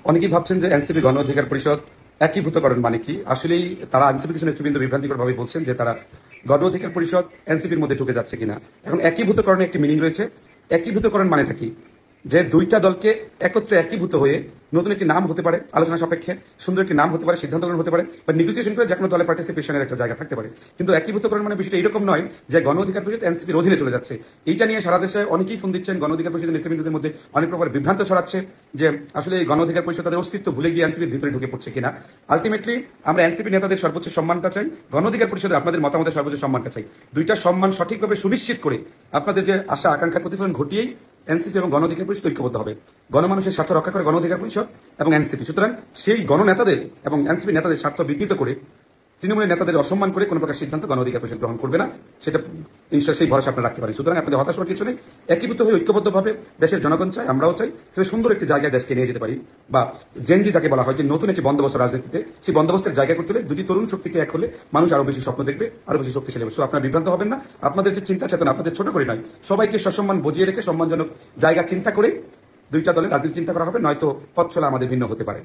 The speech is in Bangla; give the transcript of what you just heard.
অনেকেই ভাবছেন যে এনসিপি গণ অধিকার পরিষদ একীভূতকরণ মানে কি। আসলেই তারা এনসিপি কিছু নেতৃবৃন্দ বিভ্রান্তিকরভাবে বলছেন যে তারা গণ অধিকার পরিষদ এনসিপির মধ্যে ঢুকে যাচ্ছে কিনা। এখন একীভূতকরণে একটি মিনিং রয়েছে। একীভূতকরণ মানেটা কি? যে দুইটা দলকে একত্রে একীভূত হয়ে নতুন একটি নাম হতে পারে, আলোচনা সাপেক্ষে সুন্দর একটি নাম হতে পারে, সিদ্ধান্ত গ্রহণ হতে পারে, বা নেগোসিয়েশন করে যে কোনো দলের পার্টিসিপেশনের একটা জায়গা থাকতে পারে। কিন্তু একীভূতকরণ মানে বিষয়টা এরকম নয় যে গণ অধিকার পরিষদ এনসিপির অধীনে চলে যাচ্ছে। এইটা নিয়ে সারা দেশে অনেকেই ফোন দিচ্ছেন, গণ অধিকার পরিষদের নেতৃবৃন্দদের মধ্যে অনেক প্রকার বিভ্রান্ত ছড়াচ্ছে যে আসলে এই গণ অধিকার পরিষদ তাদের অস্তিত্ব ভুলে গিয়ে এনসিপির ভিতরে ঢুকে পড়ছে কিনা। আলটিমেটলি আমরা এনসিপি নেতাদের সর্বোচ্চ সম্মানটা চাই, গণ অধিকার পরিষদের আপনাদের মতামতের সর্বোচ্চ সম্মানটা চাই। দুইটা সম্মান সঠিকভাবে সুনিশ্চিত করে আপনাদের যে আশা আকাঙ্ক্ষার প্রতিফলন ঘটিয়েই এনসিপি এবং গণ অধিকার পরিষদ ঐক্যবদ্ধ হবে। গণমানুষের স্বার্থ রক্ষা করে গণ অধিকার পরিষদ এবং এনসিপি। সুতরাং সেই গণনেতাদের এবং এনসিপি নেতাদের স্বার্থ বিঘ্নিত করে, তৃণমূলের নেতাদের অসম্মান করে কোনো প্রকার সিদ্ধান্ত গণ অধিকার পরিষদ গ্রহণ করবে না। সেটা ইনশাল্লাহ সেই ভরসা আপনারা রাখতে পারেন। সুতরাং আপনাদের হতাশ হওয়ার কিছু নেই। একীভূত হয়ে ঐক্যবদ্ধভাবে দেশের জনগণ চাই, আমরাও চাই, সেটা সুন্দর একটি জায়গায় দেশকে নিয়ে যেতে পারি, বা জেনজি যাকে বলা হয় যে নতুন একটি বন্দোবস্ত রাজনীতিতে, সেই বন্দোবস্তের জায়গা করতে হলে দুটি তরুণ শক্তিকে এক হলে মানুষ আরো বেশি স্বপ্ন দেখবে, আরো বেশি শক্তিশালী হবে। সো আপনারা বিভ্রান্ত হবেন না। আপনাদের যে চিন্তা চেতনা, আপনাদের ছোট করে নয়, সবাইকে সসম্মান বজিয়ে রেখে সম্মানজনক জায়গা চিন্তা করে দুইটা দলের রাজনীতি চিন্তা করা হবে, নয়তো পথ চলা আমাদের ভিন্ন হতে পারে।